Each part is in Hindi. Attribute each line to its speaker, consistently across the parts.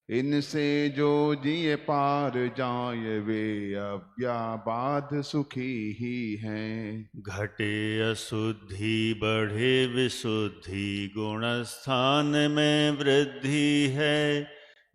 Speaker 1: इनसे जो जिए पार जाए वे अव्याबाध सुखी ही हैं।
Speaker 2: घटे अशुद्धि बढ़े विशुद्धि, गुण स्थान में वृद्धि है।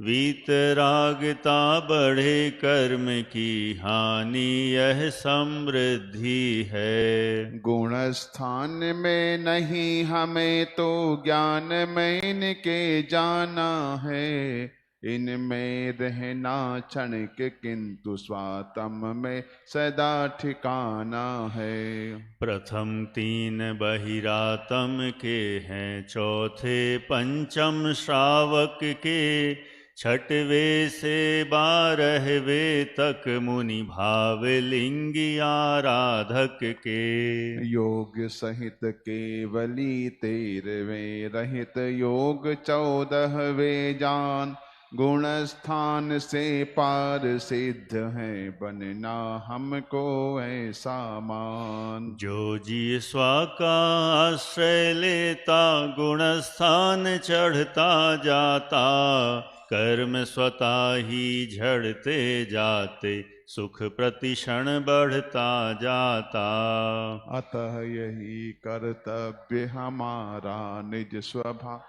Speaker 2: वीतरागता बढ़े कर्म की हानि, यह समृद्धि है।
Speaker 1: गुण स्थान में नहीं हमें तो ज्ञान में इनके जाना है। इनमें रहना क्षणिक किंतु स्वात्म में सदा ठिकाना है।
Speaker 2: प्रथम तीन बहिरातम के हैं, चौथे पंचम श्रावक के। छठवे से 12वें तक मुनि भाव लिंगी आराधक के।
Speaker 1: योग सहित केवली 13वें, रहित योग 14वें जान। गुण स्थान से पार सिद्ध है, बनना हमको ऐसा मान।
Speaker 2: जो जी स्वा का आश्रय लेता, गुण स्थान चढ़ता जाता। कर्म स्वतः ही झड़ते जाते, सुख प्रतिक्षण बढ़ता जाता।
Speaker 1: अतः यही कर्तव्य हमारा निज स्वभाव।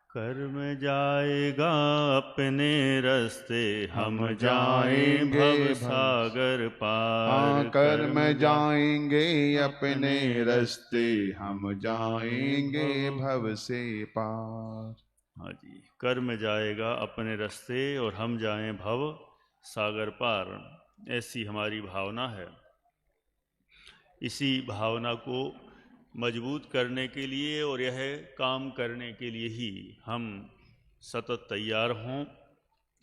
Speaker 2: कर्म जाएगा अपने रास्ते, हम जाएं
Speaker 1: जाएंगे
Speaker 2: भव सागर पार।
Speaker 1: हाँ, कर्म जाएंगे अपने रास्ते, हम जाएंगे भव से पार।
Speaker 2: हाँ जी, कर्म जाएगा अपने रास्ते और हम जाएं भव सागर पार, ऐसी हमारी भावना है। इसी भावना को मजबूत करने के लिए और यह काम करने के लिए ही हम सतत तैयार हों,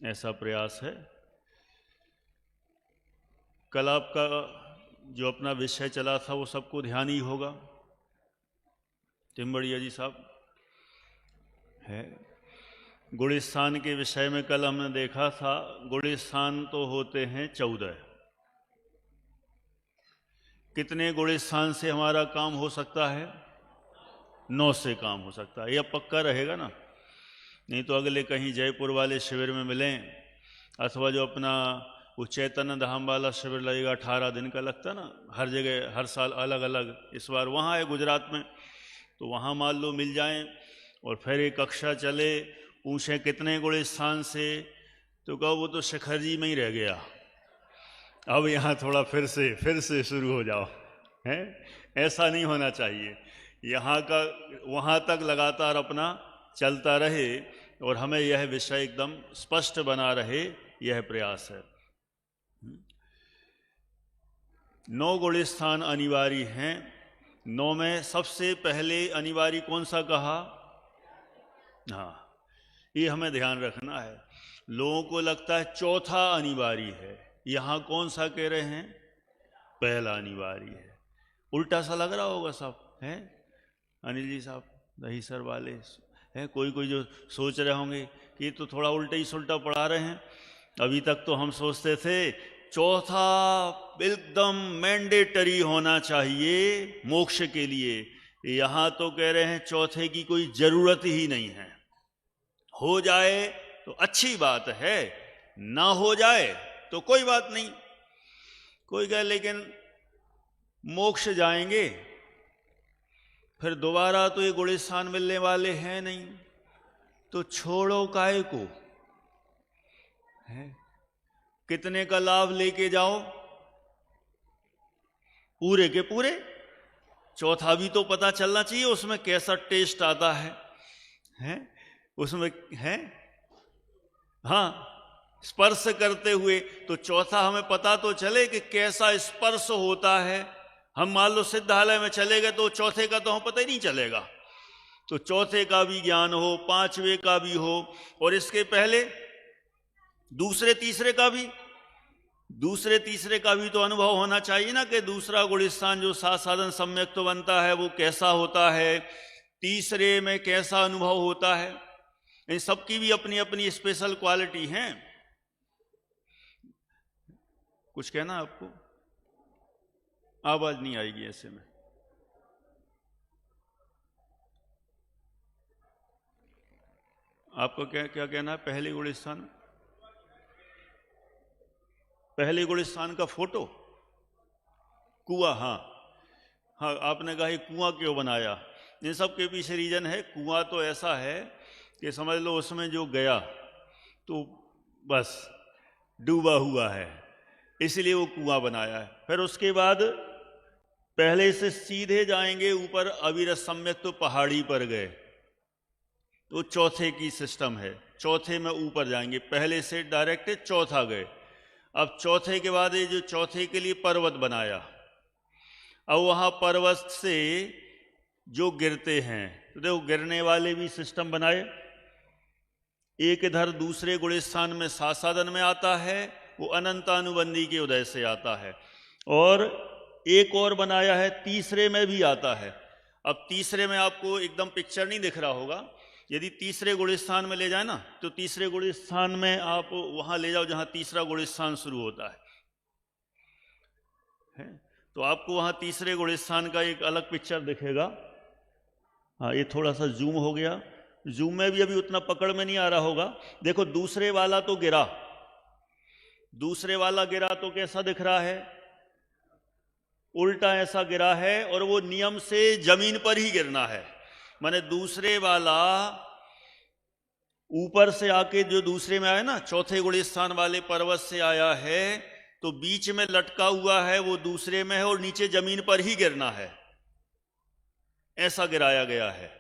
Speaker 2: ऐसा प्रयास है। कल आपका जो अपना विषय चला था वो सबको ध्यान ही होगा, टिम्बड़िया जी साहब है। गुणस्थान के विषय में कल हमने देखा था, गुणस्थान तो होते हैं 14। कितने गुणस्थान से हमारा काम हो सकता है? 9 से काम हो सकता है। यह पक्का रहेगा ना, नहीं तो अगले कहीं जयपुर वाले शिविर में मिलें, अथवा जो अपना वो चैतन्य धाम वाला शिविर लगेगा 18 दिन का लगता ना, हर जगह हर साल अलग अलग। इस बार वहाँ है गुजरात में, तो वहाँ मान लो मिल जाएं और फिर एक कक्षा चले, पूछें कितने गुणस्थान से, तो कहो वो तो शिखर जी में ही रह गया, अब यहाँ थोड़ा फिर से शुरू हो जाओ। हैं? ऐसा नहीं होना चाहिए। यहाँ का वहाँ तक लगातार अपना चलता रहे और हमें यह विषय एकदम स्पष्ट बना रहे, यह प्रयास है। 9 गुणस्थान अनिवार्य हैं। 9 में सबसे पहले अनिवार्य कौन सा कहा? हाँ, ये हमें ध्यान रखना है। लोगों को लगता है चौथा अनिवार्य है, यहाँ कौन सा कह रहे हैं? पहला अनिवार्य है। उल्टा सा लग रहा होगा सब, है अनिल जी साहब, दही सर वाले हैं, कोई जो सोच रहे होंगे कि ये तो थोड़ा उल्टा ही सुल्टा पढ़ा रहे हैं। अभी तक तो हम सोचते थे चौथा एकदम मैंडेटरी होना चाहिए मोक्ष के लिए। यहाँ तो कह रहे हैं चौथे की कोई जरूरत ही नहीं है। हो जाए तो अच्छी बात है, ना हो जाए तो कोई बात नहीं। कोई कहे लेकिन मोक्ष जाएंगे फिर दोबारा तो ये गुणस्थान मिलने वाले हैं नहीं, तो छोड़ो काहे को, है? कितने का लाभ लेके जाओ? पूरे के पूरे। चौथा भी तो पता चलना चाहिए उसमें कैसा टेस्ट आता है? उसमें है हाँ, स्पर्श करते हुए तो चौथा हमें पता तो चले कि कैसा स्पर्श होता है। हम मान लो सिद्धालय में चले गए तो चौथे का तो हमें पता ही नहीं चलेगा। तो चौथे का भी ज्ञान हो, 5वें का भी हो, और इसके पहले दूसरे तीसरे का भी तो अनुभव होना चाहिए ना, कि दूसरा गुणस्थान जो सात साधन सम्यक तो बनता है वो कैसा होता है, तीसरे में कैसा अनुभव होता है। इन सबकी भी अपनी अपनी स्पेशल क्वालिटी हैं। कुछ कहना आपको? आवाज नहीं आएगी ऐसे में। आपको क्या क्या कहना है? पहले गुलिस्तान, पहले गुलिस्तान का फोटो, कुआं। हाँ हाँ, आपने कहा ये कुआं क्यों बनाया? इन सब के पीछे रीजन है, कुआं तो ऐसा है कि समझ लो उसमें जो गया तो बस डूबा हुआ है, इसलिए वो कुआं बनाया है। फिर उसके बाद पहले से सीधे जाएंगे ऊपर, अविरत सम्यक तो पहाड़ी पर गए, तो चौथे की सिस्टम है, चौथे में ऊपर जाएंगे, पहले से डायरेक्ट चौथा गए। अब चौथे के बाद ये जो चौथे के लिए पर्वत बनाया, अब वहां पर्वत से जो गिरते हैं, तो देखो गिरने वाले भी सिस्टम बनाए। एक इधर दूसरे गुलिस्तान में सासादन में आता है, वो अनंतानुबंधी के उदय से आता है, और एक और बनाया है तीसरे में भी आता है। अब तीसरे में आपको एकदम पिक्चर नहीं दिख रहा होगा, यदि तीसरे गुलिस्तान में ले जाए ना, तो तीसरे गुलिस्तान में आप वहां ले जाओ जहां तीसरा गुलिस्तान शुरू होता है, तो आपको वहां तीसरे गुलिस्तान का एक अलग पिक्चर दिखेगा। हाँ, ये थोड़ा सा जूम हो गया, जूम में भी अभी उतना पकड़ में नहीं आ रहा होगा। देखो दूसरे वाला तो गिरा, दूसरे वाला गिरा तो कैसा दिख रहा है? उल्टा ऐसा गिरा है, और वो नियम से जमीन पर ही गिरना है। माने दूसरे वाला ऊपर से आके जो दूसरे में आया ना, चौथे गुलिस्तान वाले पर्वत से आया है, तो बीच में लटका हुआ है, वो दूसरे में है, और नीचे जमीन पर ही गिरना है, ऐसा गिराया गया है।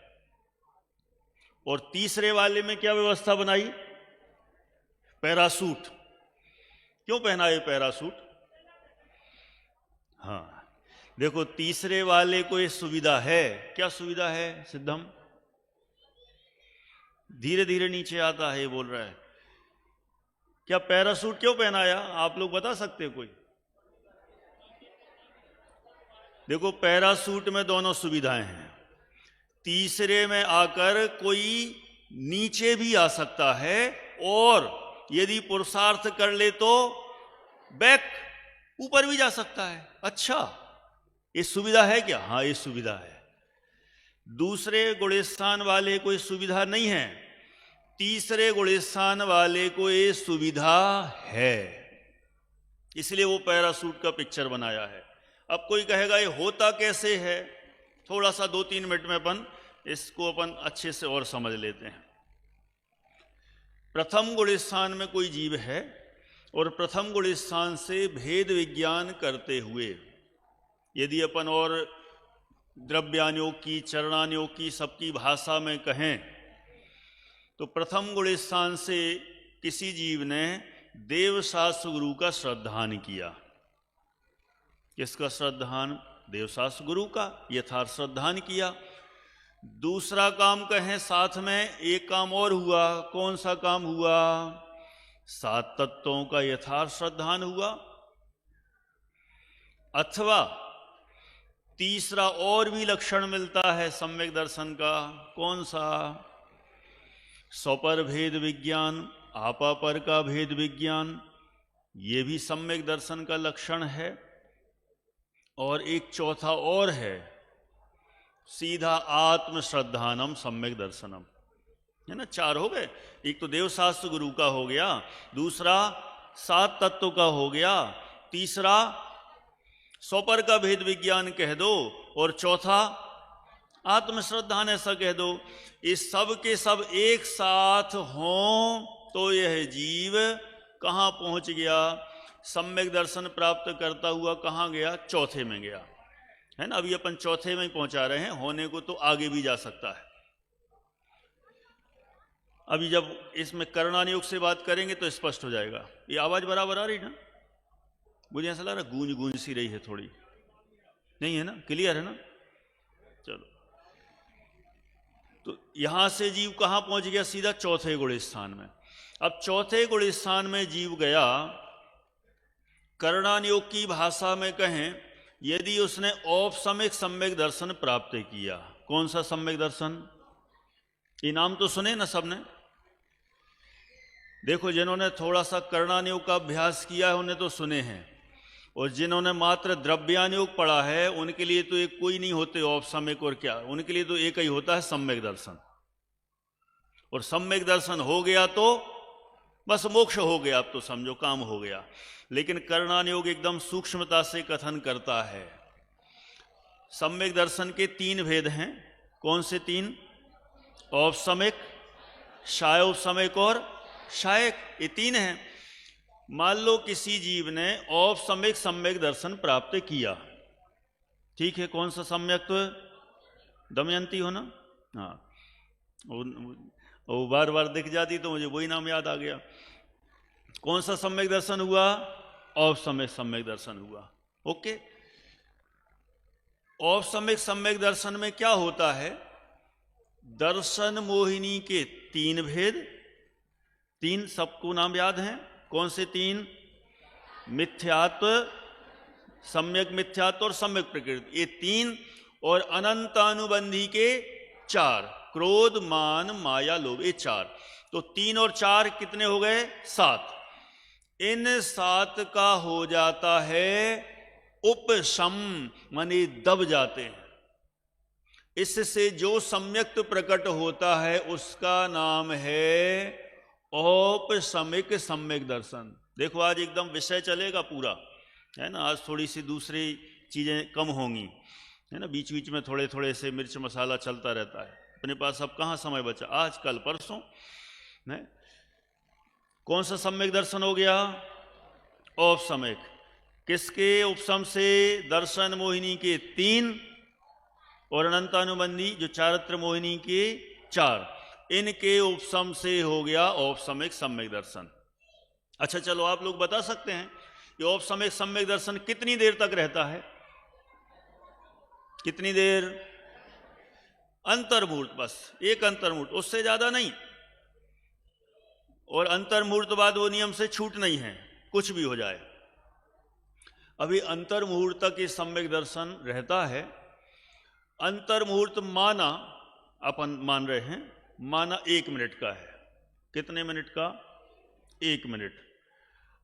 Speaker 2: और तीसरे वाले में क्या व्यवस्था बनाई? पैरासूट। क्यों पहना है पैरासूट? हाँ, देखो तीसरे वाले को ये सुविधा है। क्या सुविधा है सिद्धम? धीरे धीरे नीचे आता है, ये बोल रहा है। क्या पैरासूट क्यों पहनाया, आप लोग बता सकते हो कोई? देखो पैरासूट में दोनों सुविधाएं हैं। तीसरे में आकर कोई नीचे भी आ सकता है, और यदि पुरुषार्थ कर ले तो बैक ऊपर भी जा सकता है। अच्छा, ये सुविधा है क्या? हाँ, ये सुविधा है। दूसरे गुलिस्तान वाले को ये सुविधा नहीं है, तीसरे गुलिस्तान वाले को ये सुविधा है, इसलिए वो पैरासूट का पिक्चर बनाया है। अब कोई कहेगा ये होता कैसे है? थोड़ा सा 2-3 मिनट में अपन इसको अच्छे से और समझ लेते हैं। प्रथम गुलिस्तान में कोई जीव है, और प्रथम गुलिस्तान से भेद विज्ञान करते हुए यदि अपन और द्रव्यान्योग की, चरणान्योग की, सबकी भाषा में कहें, तो प्रथम गुलिस्तान से किसी जीव ने देवशास्त्र गुरु का श्रद्धान किया। किसका श्रद्धान? देवशास्त्र गुरु का यथार्थ श्रद्धान किया। दूसरा काम कहें साथ में, एक काम और हुआ। कौन सा काम हुआ? 7 तत्वों का यथार्थ श्रद्धान हुआ। अथवा तीसरा और भी लक्षण मिलता है सम्यक दर्शन का। कौन सा? स्वपर भेद विज्ञान, आपापर का भेद विज्ञान, ये भी सम्यक दर्शन का लक्षण है। और एक चौथा और है, सीधा आत्म श्रद्धानम सम्यक दर्शनम, है ना। 4 हो गए। एक तो देवशास्त्र गुरु का हो गया, दूसरा 7 तत्व का हो गया, तीसरा स्वपर का भेद विज्ञान कह दो, और चौथा आत्मश्रद्धान ऐसा कह दो। इस सब के सब एक साथ हों तो यह जीव कहाँ पहुंच गया? सम्यक दर्शन प्राप्त करता हुआ कहाँ गया? चौथे में गया, है ना। अभी अपन चौथे में ही पहुंचा रहे हैं, होने को तो आगे भी जा सकता है। अभी जब इसमें करणानुयोग से बात करेंगे तो स्पष्ट हो जाएगा। ये आवाज बराबर आ रही ना? मुझे ऐसा लग रहा गूंज गूंज सी रही है थोड़ी, नहीं है ना? क्लियर है ना? चलो, तो यहां से जीव कहां पहुंच गया? सीधा चौथे गुलिस्तान में। अब चौथे गुलिस्तान में जीव गया, करणानुयोग की भाषा में कहें, यदि उसने औपसमिक सम्यक दर्शन प्राप्त किया। कौन सा सम्यक दर्शन? ये नाम तो सुने ना सबने। देखो, जिन्होंने थोड़ा सा करणानुयोग का अभ्यास किया है उन्हें तो सुने हैं, और जिन्होंने मात्र द्रव्यानुयोग पढ़ा है उनके लिए तो एक कोई नहीं होते औपसमिक और क्या, उनके लिए तो एक ही होता है सम्यक दर्शन। और सम्यक दर्शन हो गया तो बस मोक्ष हो गया, अब तो समझो काम हो गया। लेकिन करणान योग एकदम सूक्ष्मता से कथन करता है। सम्यक दर्शन के 3 भेद हैं। कौन से 3? औपसमिक, शायोपसमिक और शायक, ये 3 हैं। मान लो किसी जीव ने औपसमिक सम्यक दर्शन प्राप्त किया, ठीक है, कौन सा सम्यक? दमयंती हो ना, हाँ, वो बार बार दिख जाती तो मुझे वही नाम याद आ गया। कौन सा सम्यक दर्शन हुआ? औपसमिक सम्यक दर्शन हुआ। ओके, औपसमिक सम्यक दर्शन में क्या होता है? दर्शन मोहिनी के 3 भेद, 3 सबको नाम याद हैं। कौन से 3? मिथ्यात्व, सम्यक मिथ्यात्व और सम्यक प्रकृति, ये 3, और अनंतानुबंधी के 4, क्रोध, मान, माया, लोभ, ये 4। तो 3 और 4 कितने हो गए? 7। इन 7 का हो जाता है उपशम, माने दब जाते हैं। इससे जो सम्यक प्रकट होता है उसका नाम है औपसमिक सम्यक दर्शन। देखो आज एकदम विषय चलेगा पूरा, है ना। आज थोड़ी सी दूसरी चीजें कम होंगी, है ना, बीच बीच में थोड़े थोड़े से मिर्च मसाला चलता रहता है। अपने पास अब कहाँ समय बचा, आज कल परसों, है। कौन सा सम्यक दर्शन हो गया? औपसमिक। किसके उपसम से? दर्शन मोहिनी के 3 और अनंतानुबंधी जो चारित्र मोहिनी के 4, इनके उपसम से हो गया औपसमिक सम्यक दर्शन। अच्छा चलो आप लोग बता सकते हैं ये औपसमिक सम्यक दर्शन कितनी देर तक रहता है? कितनी देर? अंतर्मुहूर्त, बस एक अंतर्मुहूर्त, उससे ज्यादा नहीं। और अंतर्मुहूर्त बाद वो नियम से छूट नहीं है, कुछ भी हो जाए। अभी अंतर्मुहूर्त तक ये सम्यक दर्शन रहता है। अंतर्मुहूर्त माना, अपन मान रहे हैं, माना 1 मिनट का है। कितने मिनट का? 1 मिनट।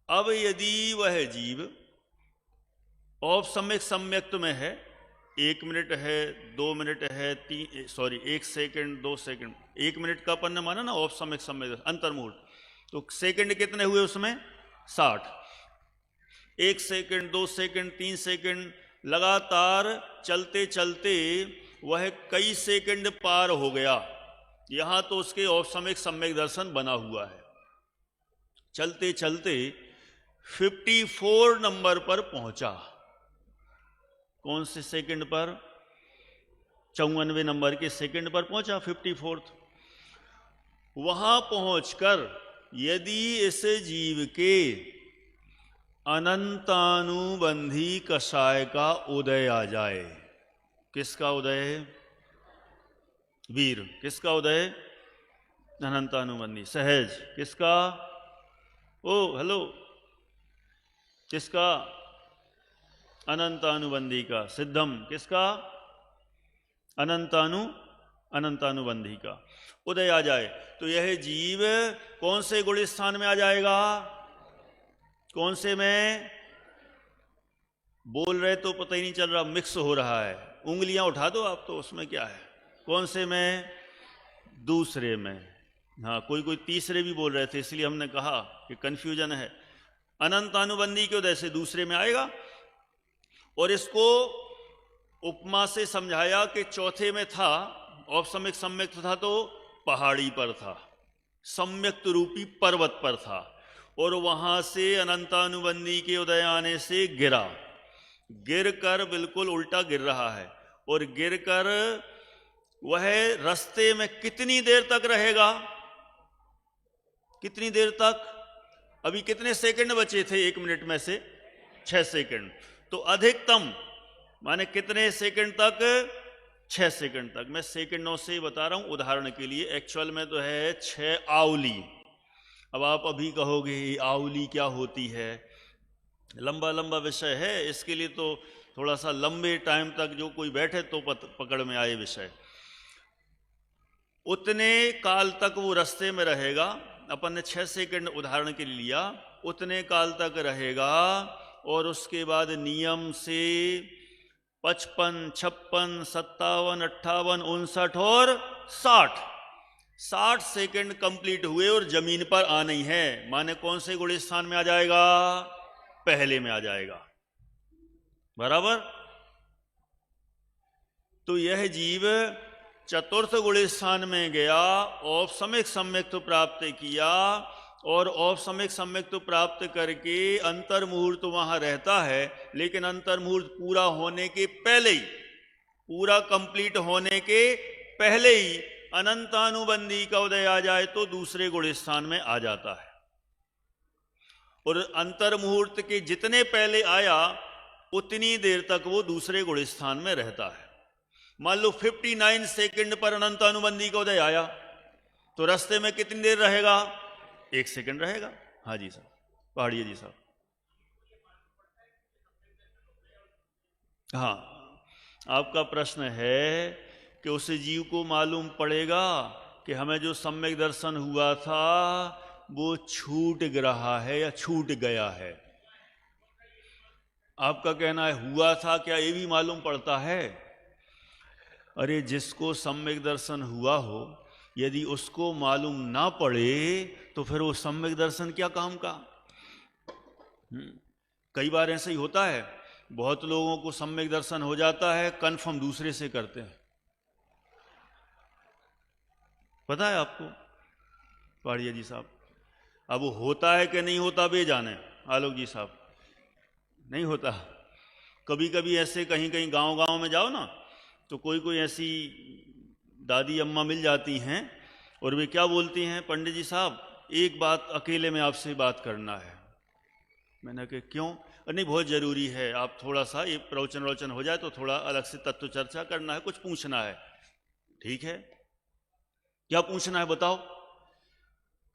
Speaker 2: अब यदि वह जीव औपसमिक सम्यक्त में है, 1 मिनट है, 2 मिनट है, 1 सेकंड, 2 सेकंड, 1 मिनट का अपन ने माना ना औपसमिक सम्यक्त अंतर्मुहूर्त, तो सेकंड कितने हुए उसमें? 60। 1 सेकंड, 2 सेकंड, 3 सेकंड, लगातार चलते चलते वह कई सेकंड पार हो गया। यहां तो उसके औपसमिक सम्यक दर्शन बना हुआ है। चलते चलते 54 नंबर पर पहुंचा। कौन से सेकंड पर? 54वें नंबर के सेकंड पर पहुंचा, 54th। वहां पहुंचकर यदि इस जीव के अनंतानुबंधी कषाय का उदय आ जाए। किसका उदय? वीर। किसका उदय? अनंतानुबंधी। सहज। किसका? ओ हेलो, किसका? अनंतानुबंधी का। सिद्धम। किसका? अनंतानुबंधी का उदय आ जाए तो यह जीव कौन से गुण स्थान में आ जाएगा? कौन से में? बोल रहे तो पता ही नहीं चल रहा, मिक्स हो रहा है। उंगलियां उठा दो आप तो, उसमें क्या है। कौन से में? दूसरे में। हाँ, कोई कोई तीसरे भी बोल रहे थे, इसलिए हमने कहा कि कंफ्यूजन है। अनंतानुबंधी के उदय से दूसरे में आएगा। और इसको उपमा से समझाया कि चौथे में था, औपसमिक सम्यक्त था तो पहाड़ी पर था, सम्यक्त रूपी पर्वत पर था, और वहां से अनंतानुबंधी के उदय आने से गिरा। गिर कर बिल्कुल उल्टा गिर रहा है, और गिर कर वह रास्ते में कितनी देर तक रहेगा? कितनी देर तक? अभी कितने सेकंड बचे थे 1 मिनट में से? 6 सेकंड। तो अधिकतम माने कितने सेकंड तक? 6 सेकंड तक। मैं सेकंडों से बता रहा हूं उदाहरण के लिए, एक्चुअल में तो है 6 आउली। अब आप अभी कहोगे आउली क्या होती है, लंबा लंबा विषय है, इसके लिए तो थोड़ा सा लंबे टाइम तक जो कोई बैठे तो पकड़ में आए विषय। उतने काल तक वो रास्ते में रहेगा। अपन ने 6 सेकंड उदाहरण के लिए लिया, उतने काल तक रहेगा। और उसके बाद नियम से 55, 56, 57, 58, 59 और 60 60 सेकंड कंप्लीट हुए और जमीन पर आ नहीं है, माने कौन से गुण स्थान में आ जाएगा? पहले में आ जाएगा। बराबर। तो यह जीव चतुर्थ गुण स्थान में गया, औपसमिक सम्यक्त्व प्राप्त किया और औपसमिक सम्यक्त्व प्राप्त करके अंतर मुहूर्त वहां रहता है, लेकिन अंतर मुहूर्त पूरा होने के पहले ही, पूरा कंप्लीट होने के पहले ही अनंतानुबंधी का उदय आ जाए तो दूसरे गुण स्थान में आ जाता है। और अंतर मुहूर्त के जितने पहले आया उतनी देर तक वो दूसरे गुण स्थान में रहता है। मान लो 59 सेकंड पर अनंतानुबंधी का उदय आया तो रास्ते में कितनी देर रहेगा? 1 सेकंड रहेगा। हाँ जी साहब, पहाड़िया जी साहब। हाँ, आपका प्रश्न है कि उस जीव को मालूम पड़ेगा कि हमें जो सम्यक दर्शन हुआ था वो छूट रहा है या छूट गया है। आपका कहना है हुआ था, क्या ये भी मालूम पड़ता है? अरे जिसको सम्यक दर्शन हुआ हो, यदि उसको मालूम ना पड़े तो फिर वो सम्यक दर्शन क्या काम का? कई बार ऐसा ही होता है, बहुत लोगों को सम्यक दर्शन हो जाता है, कंफर्म दूसरे से करते हैं। पता है आपको पाड़िया जी साहब? अब वो होता है कि नहीं होता बे जाने। आलोक जी साहब, नहीं होता। कभी कभी ऐसे कहीं कहीं गांव में जाओ ना, तो कोई कोई ऐसी दादी अम्मा मिल जाती हैं और वे क्या बोलती हैं, पंडित जी साहब एक बात अकेले में आपसे बात करना है। मैंने कहा क्यों? नहीं बहुत ज़रूरी है, आप थोड़ा सा ये प्रवचन हो जाए तो थोड़ा अलग से तत्व चर्चा करना है, कुछ पूछना है। ठीक है, क्या पूछना है बताओ?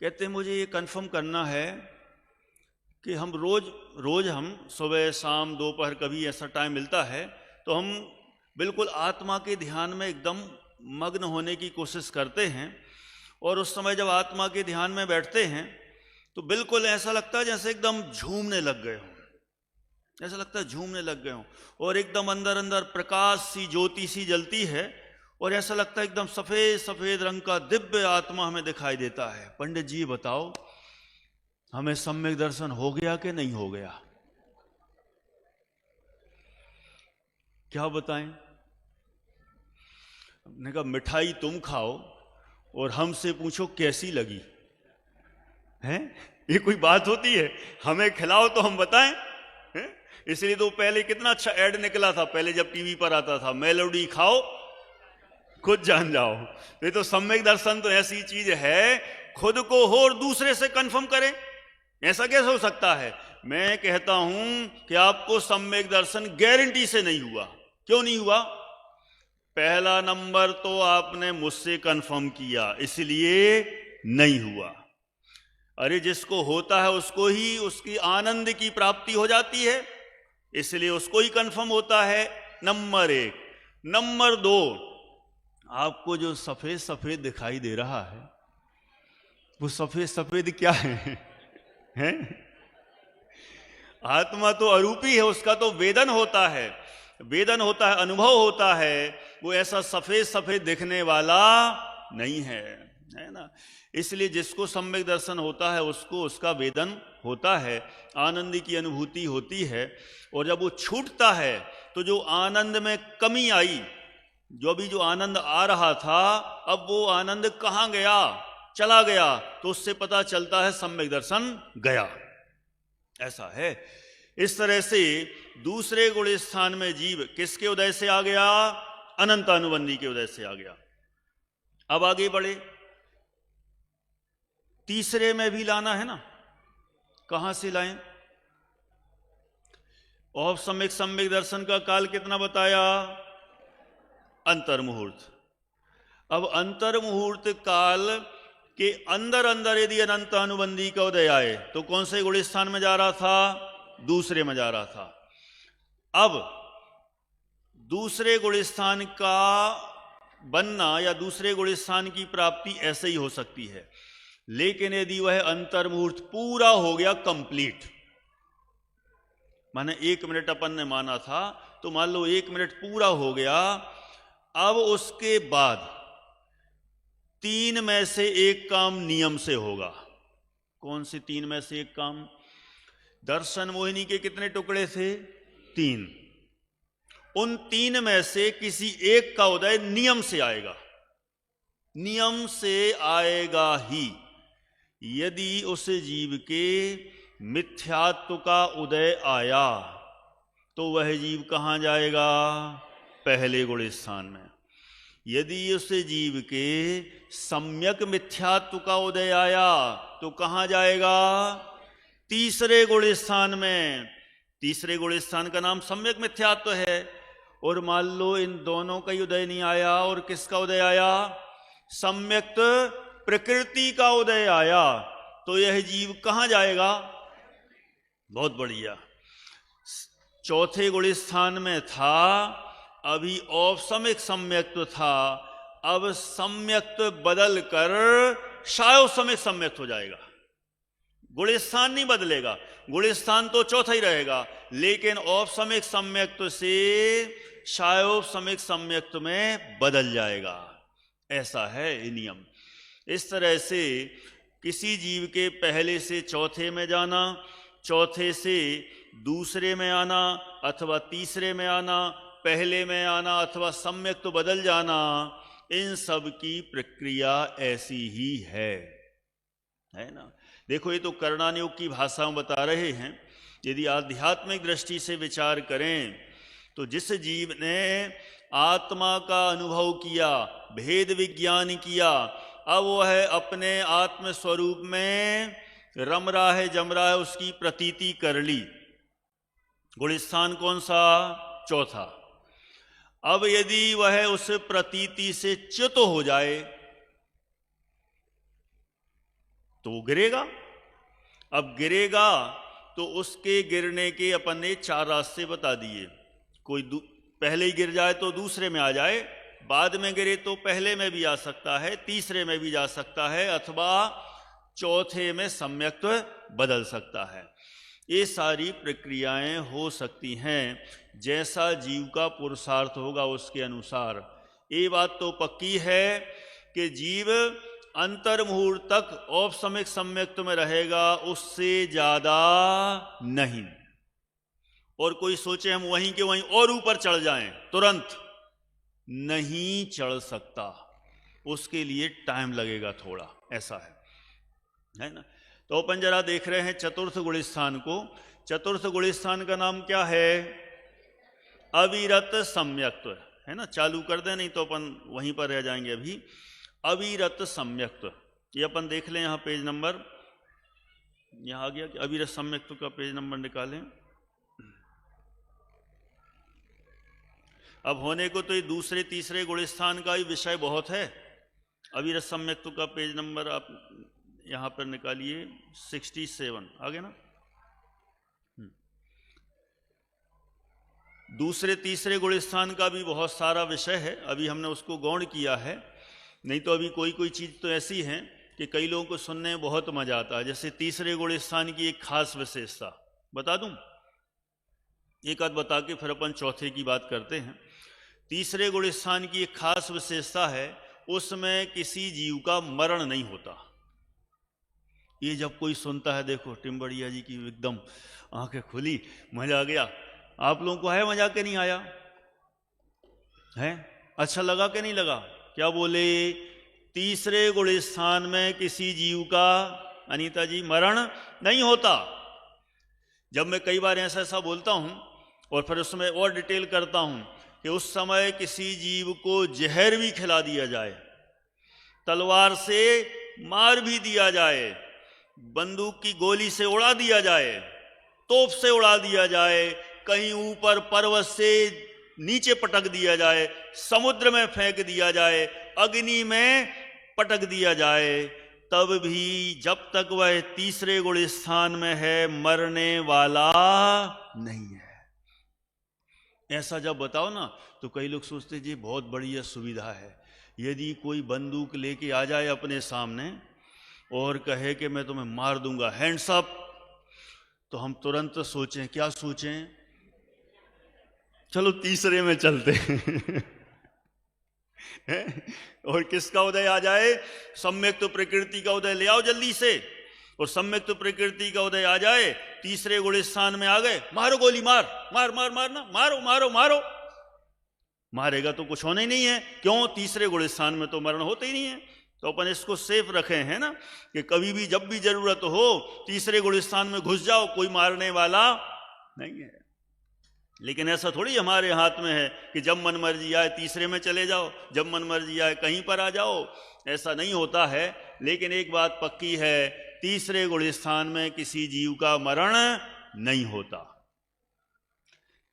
Speaker 2: कहते हैं मुझे ये कंफर्म करना है कि हम रोज हम सुबह शाम दोपहर कभी ऐसा टाइम मिलता है तो हम बिल्कुल आत्मा के ध्यान में एकदम मग्न होने की कोशिश करते हैं, और उस समय जब आत्मा के ध्यान में बैठते हैं तो बिल्कुल ऐसा लगता है जैसे एकदम झूमने लग गए हों, ऐसा लगता है झूमने लग गए हों, और एकदम अंदर अंदर प्रकाश सी ज्योति सी जलती है, और ऐसा लगता है एकदम सफेद सफेद रंग का दिव्य आत्मा हमें दिखाई देता है। पंडित जी बताओ हमें सम्यक दर्शन हो गया कि नहीं हो गया? क्या बताएं? हमने कहा मिठाई तुम खाओ और हमसे पूछो कैसी लगी है? ये कोई बात होती है? हमें खिलाओ तो हम बताएं है? इसलिए तो पहले कितना अच्छा ऐड निकला था, पहले जब टीवी पर आता था, मेलोडी खाओ खुद जान जाओ। ये तो सम्यक दर्शन तो ऐसी चीज है, खुद को हो और दूसरे से कंफर्म करें, ऐसा कैसे हो सकता है? मैं कहता हूं कि आपको सम्यक दर्शन गारंटी से नहीं हुआ। क्यों नहीं हुआ? पहला नंबर तो आपने मुझसे कंफर्म किया, इसलिए नहीं हुआ। अरे जिसको होता है उसको ही उसकी आनंद की प्राप्ति हो जाती है, इसलिए उसको ही कंफर्म होता है, नंबर 1। नंबर 2, आपको जो सफेद सफेद दिखाई दे रहा है वो सफेद सफेद क्या है? हैं? आत्मा तो अरूपी है, उसका तो वेदन होता है, वेदन होता है, अनुभव होता है, वो ऐसा सफेद सफेद दिखने वाला नहीं है, है ना? इसलिए जिसको सम्यक दर्शन होता है उसको उसका वेदन होता है, आनंद की अनुभूति होती है। और जब वो छूटता है तो जो आनंद में कमी आई, जो भी जो आनंद आ रहा था, अब वो आनंद कहाँ गया? चला गया, तो उससे पता चलता है सम्यक दर्शन गया। ऐसा है। इस तरह से दूसरे गुण स्थान में जीव किसके उदय से आ गया? अनंतानुबंधी के उदय से आ गया। अब आगे बढ़े, तीसरे में भी लाना है ना, कहां से लाएं? और सम्यक दर्शन का काल कितना बताया? अंतर मुहूर्त। अब अंतर मुहूर्त काल के अंदर अंदर यदि अनंत अनुबंधी का उदय आए तो कौन से गुण स्थान में जा रहा था? दूसरे में जा रहा था। अब दूसरे गुण स्थान का बनना या दूसरे गुण स्थान की प्राप्ति ऐसे ही हो सकती है, लेकिन यदि वह अंतर मुहूर्त पूरा हो गया, कंप्लीट, माने 1 मिनट अपन ने माना था, तो मान लो 1 मिनट पूरा हो गया, अब उसके बाद तीन में से एक काम नियम से होगा। कौन से तीन में से एक काम? दर्शन मोहिनी के कितने टुकड़े थे? तीन। उन तीन में से किसी एक का उदय नियम से आएगा, नियम से आएगा ही। यदि उस जीव के मिथ्यात्व का उदय आया तो वह जीव कहां जाएगा? पहले गुण स्थान में। यदि उस जीव के सम्यक मिथ्यात्व का उदय आया तो कहां जाएगा? तीसरे गुण स्थान में। तीसरे गुण स्थान का नाम सम्यक मिथ्यात्व है। और मान लो इन दोनों का उदय नहीं आया और किसका उदय आया? सम्यक प्रकृति का उदय आया, तो यह जीव कहां जाएगा? बहुत बढ़िया। चौथे गुण स्थान में था, अभी औपसमिक सम्यक्त्व था, अब सम्यक्त्व बदल कर सायोपसमिक सम्यक्त्व हो जाएगा। गुण स्थान नहीं बदलेगा, गुण स्थान तो चौथा ही रहेगा, लेकिन औपसमिक सम्यक्त्व से सायोपसमिक सम्यक्त्व में बदल जाएगा। ऐसा है ये नियम। इस तरह से किसी जीव के पहले से चौथे में जाना, चौथे से दूसरे में आना अथवा तीसरे में आना, पहले में आना अथवा सम्यक तो बदल जाना, इन सब की प्रक्रिया ऐसी ही है ना। देखो ये तो कर्णानुयोग की भाषा में बता रहे हैं। यदि आध्यात्मिक दृष्टि से विचार करें तो जिस जीव ने आत्मा का अनुभव किया, भेद विज्ञान किया, अब वह अपने आत्म स्वरूप में रम रहा है, जम रहा है, उसकी प्रतीति कर ली। गुण स्थान कौन सा? चौथा। अब यदि वह उस प्रतीति से च्युत हो जाए तो वो गिरेगा। अब गिरेगा तो उसके गिरने के अपन ने चार रास्ते बता दिए। कोई पहले ही गिर जाए तो दूसरे में आ जाए, बाद में गिरे तो पहले में भी आ सकता है, तीसरे में भी जा सकता है, अथवा चौथे में सम्यक्त्व बदल सकता है। ये सारी प्रक्रियाएं हो सकती हैं, जैसा जीव का पुरुषार्थ होगा उसके अनुसार। ये बात तो पक्की है कि जीव अंतर्मुहूर्त तक औपसमिक सम्यक्त्व में रहेगा, उससे ज्यादा नहीं। और कोई सोचे हम वहीं के वहीं और ऊपर चढ़ जाएं, तुरंत नहीं चढ़ सकता, उसके लिए टाइम लगेगा थोड़ा, ऐसा है ना। तो अपन जरा देख रहे हैं चतुर्थ गुण स्थान को। चतुर्थ गुण स्थान का नाम क्या है? अविरत सम्यक्त्व, है ना। चालू कर दें, नहीं तो अपन वहीं पर रह जाएंगे अभी। अविरत सम्यक्त्व, ये अपन देख लें, यहाँ पेज नंबर यहाँ आ गया कि अविरत सम्यक्त्व का पेज नंबर निकालें। अब होने को तो ये दूसरे तीसरे गुण स्थान का ही विषय बहुत है। अविरत सम्यक्त्व का पेज नंबर आप यहां पर निकालिए, 67 आगे ना। दूसरे तीसरे गुण स्थान का भी बहुत सारा विषय है, अभी हमने उसको गौण किया है। नहीं तो अभी कोई कोई चीज तो ऐसी है कि कई लोगों को सुनने में बहुत मजा आता है। जैसे तीसरे गुण स्थान की एक खास विशेषता बता दूं, एक आध बता के फिर अपन चौथे की बात करते हैं। तीसरे गुण स्थान की एक खास विशेषता है, उसमें किसी जीव का मरण नहीं होता। ये जब कोई सुनता है, देखो टिम्बड़िया जी की एकदम आंखें खुली, मजा आ गया। आप लोगों को है मजा के नहीं आया है? अच्छा लगा कि नहीं लगा? क्या बोले? तीसरे गुण स्थान में किसी जीव का, अनीता जी, मरण नहीं होता। जब मैं कई बार ऐसा बोलता हूं और फिर उसमें और डिटेल करता हूं कि उस समय किसी जीव को जहर भी खिला दिया जाए, तलवार से मार भी दिया जाए, बंदूक की गोली से उड़ा दिया जाए, तोप से उड़ा दिया जाए, कहीं ऊपर पर्वत से नीचे पटक दिया जाए, समुद्र में फेंक दिया जाए, अग्नि में पटक दिया जाए, तब भी जब तक वह तीसरे गुण स्थान में है, मरने वाला नहीं है। ऐसा जब बताओ ना तो कई लोग सोचते जी बहुत बढ़िया सुविधा है। यदि कोई बंदूक लेके आ जाए अपने सामने और कहे कि मैं तुम्हें मार दूंगा, हैंड्स अप, तो हम तुरंत सोचें, क्या सोचें? चलो तीसरे में चलते हैं और किसका उदय आ जाए? सम्यक तो प्रकृति का उदय ले आओ जल्दी से। और सम्यक तो प्रकृति का उदय आ जाए, तीसरे गुण स्थान में आ गए, मारो गोली, मार मार मार मारना, मारो मारो मारो। मारेगा तो कुछ होना ही नहीं है। क्यों? तीसरे गुण स्थान में तो मरण होता ही नहीं है। तो अपन इसको सेफ रखे हैं ना, कि कभी भी जब भी जरूरत हो तीसरे गुण स्थान में घुस जाओ, कोई मारने वाला नहीं है। लेकिन ऐसा थोड़ी हमारे हाथ में है कि जब मन मर्जी आए तीसरे में चले जाओ, जब मन मर्जी आए कहीं पर आ जाओ। ऐसा नहीं होता है। लेकिन एक बात पक्की है, तीसरे गुण स्थान में किसी जीव का मरण नहीं होता।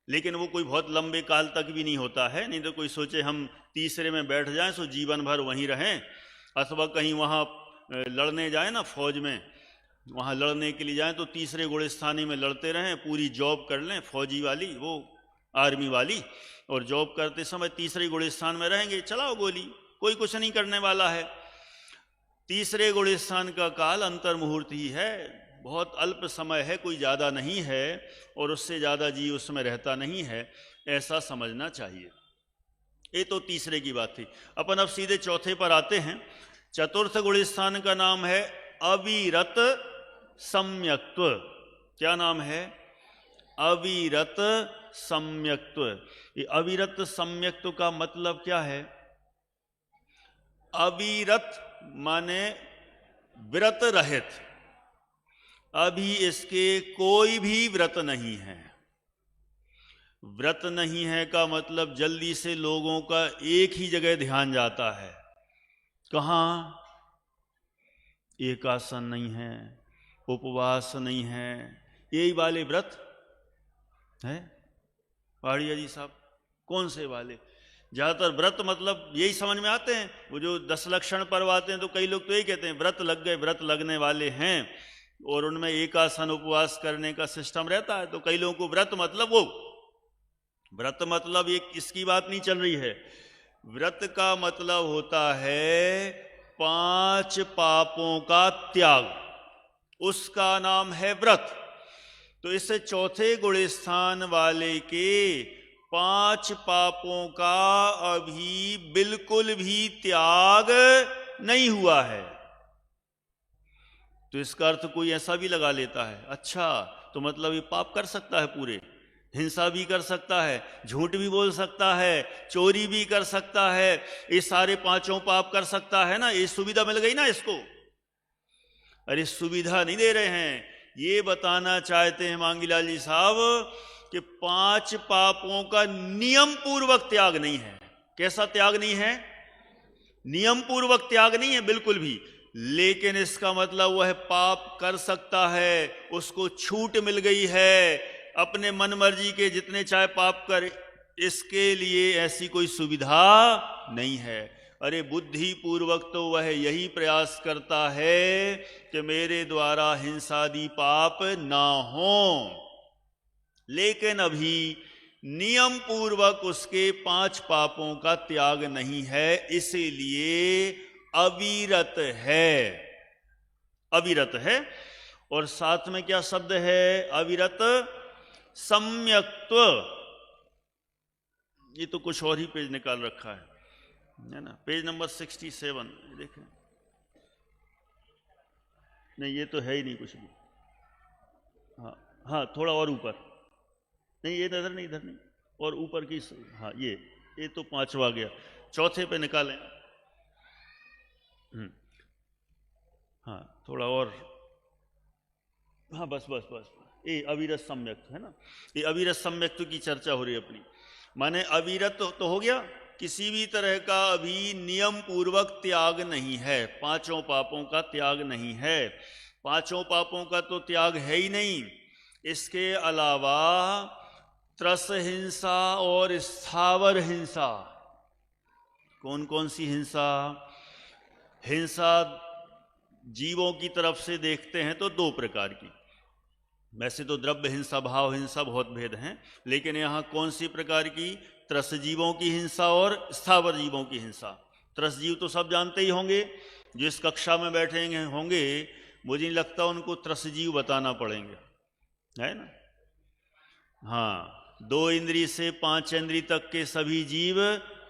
Speaker 2: लेकिन वो कोई बहुत लंबे काल तक भी नहीं होता है। नहीं तो कोई सोचे हम तीसरे में बैठ जाएं सो जीवन भर वहीं रहें, अथवा कहीं वहाँ लड़ने जाएं ना, फौज में वहाँ लड़ने के लिए जाएं तो तीसरे गुणस्थानी में लड़ते रहें, पूरी जॉब कर लें फौजी वाली, वो आर्मी वाली, और जॉब करते समय तीसरे गुणस्थान में रहेंगे, चलाओ गोली, कोई कुछ नहीं करने वाला है। तीसरे गुणस्थान का काल अंतर मुहूर्त ही है, बहुत अल्प समय है, कोई ज़्यादा नहीं है, और उससे ज़्यादा जीव उसमें रहता नहीं है, ऐसा समझना चाहिए। ये तो तीसरे की बात थी। अपन अब सीधे चौथे पर आते हैं। चतुर्थ गुणस्थान का नाम है अविरत सम्यक्त्व। क्या नाम है? अविरत सम्यक्त्व। ये अविरत सम्यक्त्व का मतलब क्या है? अविरत माने व्रत रहित, अभी इसके कोई भी व्रत नहीं है। व्रत नहीं है का मतलब जल्दी से लोगों का एक ही जगह ध्यान जाता है। कहाँ? एकासन नहीं है, उपवास नहीं है, यही वाले व्रत है। पहाड़िया जी साहब, कौन से वाले? ज़्यादातर व्रत मतलब यही समझ में आते हैं। वो जो 10 लक्षण पर्व आते हैं तो कई लोग तो यही कहते हैं व्रत लग गए, व्रत लगने वाले हैं, और उनमें एकासन उपवास करने का सिस्टम रहता है। तो कई लोगों को व्रत मतलब वो व्रत मतलब एक इसकी बात नहीं चल रही है। व्रत का मतलब होता है 5 पापों का त्याग, उसका नाम है व्रत। तो इस चौथे गुणस्थान वाले के 5 पापों का अभी बिल्कुल भी त्याग नहीं हुआ है। तो इसका अर्थ कोई ऐसा भी लगा लेता है, अच्छा तो मतलब ये पाप कर सकता है पूरे, हिंसा भी कर सकता है, झूठ भी बोल सकता है, चोरी भी कर सकता है, ये सारे 5 पाप कर सकता है ना। ये सुविधा मिल गई ना इसको। अरे सुविधा नहीं दे रहे हैं, ये बताना चाहते हैं मांगीलाल जी साहब कि 5 पापों का नियम पूर्वक त्याग नहीं है। कैसा त्याग नहीं है? नियम पूर्वक त्याग नहीं है बिल्कुल भी। लेकिन इसका मतलब वह पाप कर सकता है, उसको छूट मिल गई है, अपने मन मर्जी के जितने चाहे पाप कर, इसके लिए ऐसी कोई सुविधा नहीं है। अरे बुद्धि पूर्वक तो वह यही प्रयास करता है कि मेरे द्वारा हिंसादि पाप ना हो, लेकिन अभी नियम पूर्वक उसके 5 पापों का त्याग नहीं है, इसीलिए अविरत है। अविरत है। और साथ में क्या शब्द है? अविरत सम्यक्त्व। ये तो कुछ और ही पेज निकाल रखा है ना, पेज नंबर 67 देखें। नहीं ये तो है ही नहीं कुछ भी। हाँ हाँ, थोड़ा और ऊपर। नहीं ये इधर नहीं, इधर नहीं, और ऊपर की। हाँ ये तो 5वां गया, चौथे पे निकालें। हाँ थोड़ा और। हाँ बस बस बस, ये अविरत सम्यक्त्व है ना। ये अविरत सम्यक्त्व की चर्चा हो रही है अपनी। माने अविरत तो हो गया, किसी भी तरह का अभी नियम पूर्वक त्याग नहीं है, 5 पापों का त्याग नहीं है। 5 पापों का तो त्याग है ही नहीं, इसके अलावा त्रस हिंसा और स्थावर हिंसा। कौन कौन सी हिंसा? हिंसा जीवों की तरफ से देखते हैं तो 2 प्रकार की। वैसे तो द्रव्य हिंसा, भाव हिंसा बहुत भेद हैं, लेकिन यहाँ कौन सी प्रकार की? त्रस जीवों की हिंसा और स्थावर जीवों की हिंसा। त्रस जीव तो सब जानते ही होंगे, जिस कक्षा में बैठेंगे होंगे, मुझे नहीं लगता उनको त्रस जीव बताना पड़ेंगे, है ना। हाँ, 2 इंद्रिय से 5 इंद्रिय तक के सभी जीव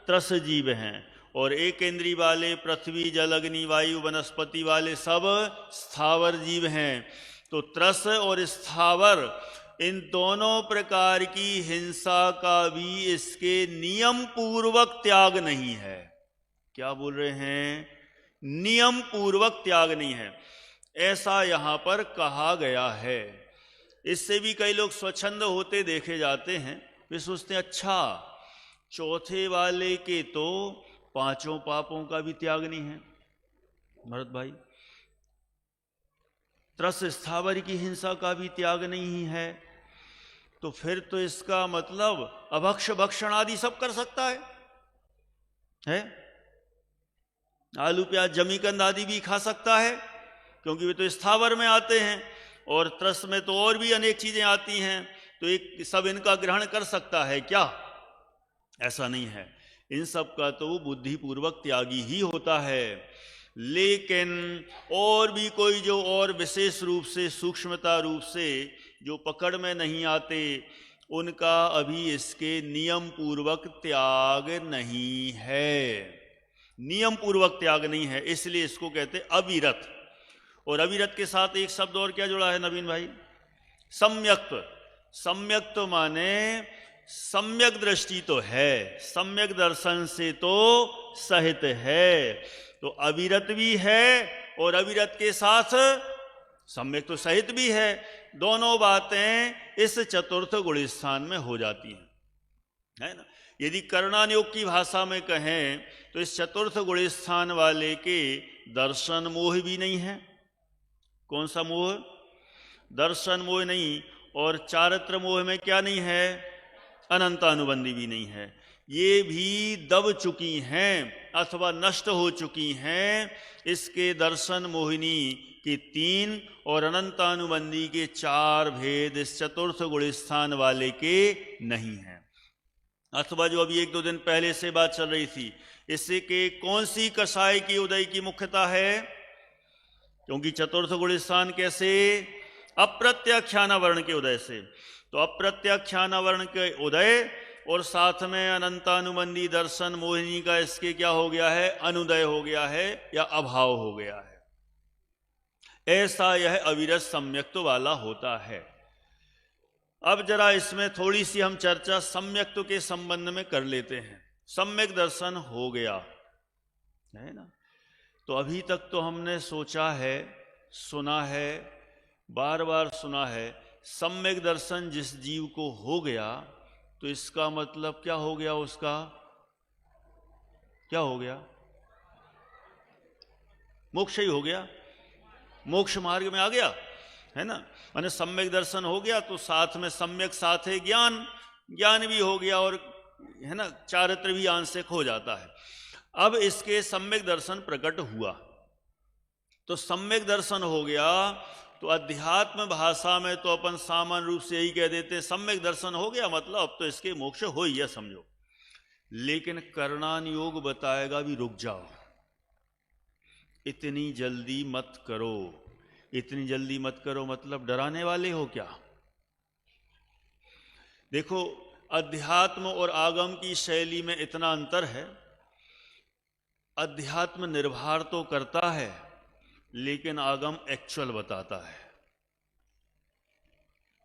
Speaker 2: त्रस जीव हैं, और एक इंद्रिय वाले पृथ्वी जल अग्नि वायु वनस्पति वाले सब स्थावर जीव हैं। तो त्रस और स्थावर इन दोनों प्रकार की हिंसा का भी इसके नियम पूर्वक त्याग नहीं है। क्या बोल रहे हैं? नियम पूर्वक त्याग नहीं है, ऐसा यहां पर कहा गया है। इससे भी कई लोग स्वच्छंद होते देखे जाते हैं। वे सोचते हैं अच्छा चौथे वाले के तो पांचों पापों का भी त्याग नहीं है। भरत भाई, त्रस स्थावर की हिंसा का भी त्याग नहीं है, तो फिर तो इसका मतलब अभक्ष भक्षण आदि सब कर सकता है? आलू प्याज जमीकंद आदि भी खा सकता है, क्योंकि वे तो स्थावर में आते हैं, और त्रस में तो और भी अनेक चीजें आती हैं, तो एक सब इनका ग्रहण कर सकता है क्या? ऐसा नहीं है। इन सब का तो बुद्धिपूर्वक त्यागी ही होता है। लेकिन और भी कोई जो और विशेष रूप से सूक्ष्मता रूप से जो पकड़ में नहीं आते, उनका अभी इसके नियम पूर्वक त्याग नहीं है। नियम पूर्वक त्याग नहीं है, इसलिए इसको कहते अविरत। और अविरत के साथ एक शब्द और क्या जुड़ा है नवीन भाई? सम्यक्त। सम्यक्त माने सम्यक दृष्टि तो है, सम्यक दर्शन से तो सहित है। तो अविरत भी है और अविरत के साथ सम्यक तो सहित भी है। दोनों बातें इस चतुर्थ गुण स्थान में हो जाती हैं, है ना। यदि कर्णानुयोग की भाषा में कहें तो इस चतुर्थ गुण स्थान वाले के दर्शन मोह भी नहीं है। कौन सा मोह? दर्शन मोह नहीं। और चारित्र मोह में क्या नहीं है? अनंतानुबंधी भी नहीं है। ये भी दब चुकी हैं अथवा नष्ट हो चुकी हैं। इसके दर्शन मोहिनी के 3 और अनंतानुबंधी के 4 भेद इस चतुर्थ गुण स्थान वाले के नहीं हैं। अथवा जो अभी 1-2 दिन पहले से बात चल रही थी, इससे के कौन सी कषाय की उदय की मुख्यता है? क्योंकि चतुर्थ गुण स्थान कैसे? अप्रत्याख्यान वर्ण के उदय से। तो अप्रत्याख्यान वर्ण के उदय और साथ में अनंतानुबंधी दर्शन मोहिनी का इसके क्या हो गया है? अनुदय हो गया है या अभाव हो गया है। ऐसा यह अविरत सम्यक्त्व वाला होता है। अब जरा इसमें थोड़ी सी हम चर्चा सम्यक्त्व के संबंध में कर लेते हैं। सम्यक दर्शन हो गया है ना, तो अभी तक तो हमने सोचा है, सुना है, बार बार सुना है, सम्यक दर्शन जिस जीव को हो गया तो इसका मतलब क्या हो गया? उसका क्या हो गया? मोक्ष ही हो गया, मोक्ष मार्ग में आ गया, है ना। माने सम्यक दर्शन हो गया तो साथ में सम्यक साथ है ज्ञान, ज्ञान भी हो गया और है ना चारित्र भी आंशिक हो जाता है। अब इसके सम्यक दर्शन प्रकट हुआ तो सम्यक दर्शन हो गया तो अध्यात्म भाषा में तो अपन सामान्य रूप से यही कह देते हैं सम्यक दर्शन हो गया मतलब अब तो इसके मोक्ष हो ही है समझो। लेकिन कर्णानुयोग बताएगा भी रुक जाओ, इतनी जल्दी मत करो। इतनी जल्दी मत करो मतलब डराने वाले हो क्या? देखो अध्यात्म और आगम की शैली में इतना अंतर है। अध्यात्म निर्भर तो करता है लेकिन आगम एक्चुअल बताता है।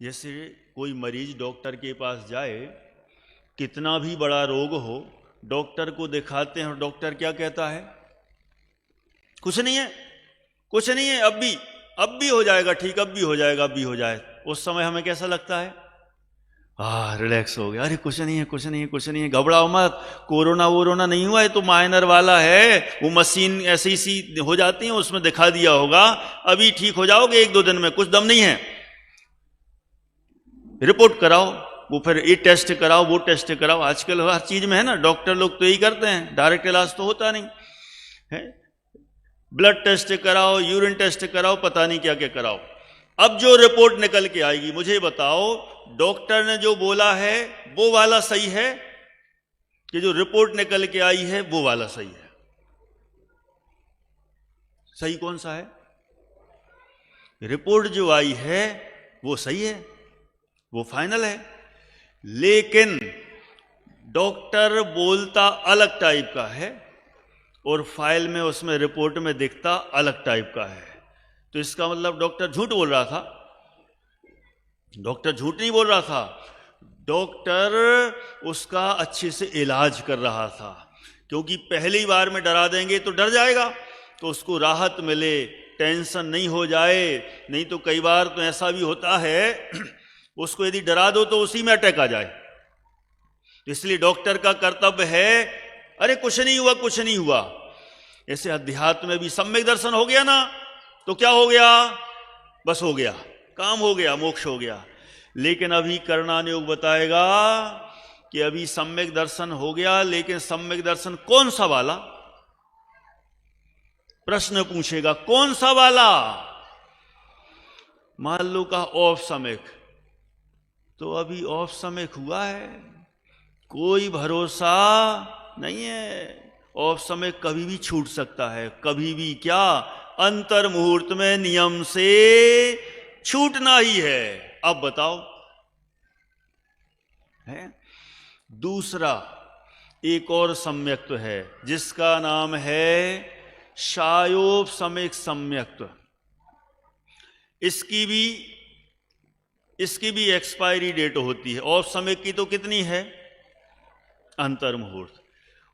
Speaker 2: जैसे कोई मरीज डॉक्टर के पास जाए, कितना भी बड़ा रोग हो, डॉक्टर को दिखाते हैं और डॉक्टर क्या कहता है? कुछ नहीं है, कुछ नहीं है, अब भी हो जाएगा ठीक, अब भी हो जाएगा, अब भी हो जाए। उस समय हमें कैसा लगता है? रिलैक्स हो गया, अरे कुछ नहीं है, कुछ नहीं है, कुछ नहीं है, घबराओ मत, कोरोना वोरोना नहीं हुआ है, तो माइनर वाला है, वो मशीन ऐसी सी हो जाती है, उसमें दिखा दिया होगा, अभी ठीक हो जाओगे 1-2 दिन में, कुछ दम नहीं है। रिपोर्ट कराओ, वो फिर ये टेस्ट कराओ, वो टेस्ट कराओ। आजकल हर चीज में है ना, डॉक्टर लोग तो यही करते हैं, डायरेक्ट इलाज तो होता नहीं है। ब्लड टेस्ट कराओ, यूरिन टेस्ट कराओ, पता नहीं क्या क्या कराओ। अब जो रिपोर्ट निकल के आएगी, मुझे बताओ डॉक्टर ने जो बोला है वो वाला सही है कि जो रिपोर्ट निकल के आई है वो वाला सही है? सही कौन सा है? रिपोर्ट जो आई है वो सही है, वो फाइनल है। लेकिन डॉक्टर बोलता अलग टाइप का है और फाइल में उसमें रिपोर्ट में दिखता अलग टाइप का है, तो इसका मतलब डॉक्टर झूठ बोल रहा था। डॉक्टर झूठ नहीं बोल रहा था, डॉक्टर उसका अच्छे से इलाज कर रहा था, क्योंकि पहली बार में डरा देंगे तो डर जाएगा, तो उसको राहत मिले, टेंशन नहीं हो जाए। नहीं तो कई बार तो ऐसा भी होता है उसको यदि डरा दो तो उसी में अटैक आ जाए। इसलिए डॉक्टर का कर्तव्य है, अरे कुछ नहीं हुआ, कुछ नहीं हुआ। ऐसे अध्यात्म में भी सम्यक दर्शन हो गया ना, तो क्या हो गया, बस हो गया, काम हो गया, मोक्ष हो गया। लेकिन अभी करणान योग बताएगा कि अभी सम्यक दर्शन हो गया, लेकिन सम्यक दर्शन कौन सा वाला, प्रश्न पूछेगा कौन सा वाला। मान लो का ऑफ सम्यक, तो अभी ऑफ सम्यक हुआ है, कोई भरोसा नहीं है। ऑफ सम्यक कभी भी छूट सकता है, कभी भी, क्या अंतर मुहूर्त में नियम से छूटना ही है। अब बताओ, है दूसरा एक और सम्यक्त्व है जिसका नाम है शायोपसमिक सम्यक्त्व। इसकी भी एक्सपायरी डेट होती है। औपसमिक की तो कितनी है, अंतर मुहूर्त,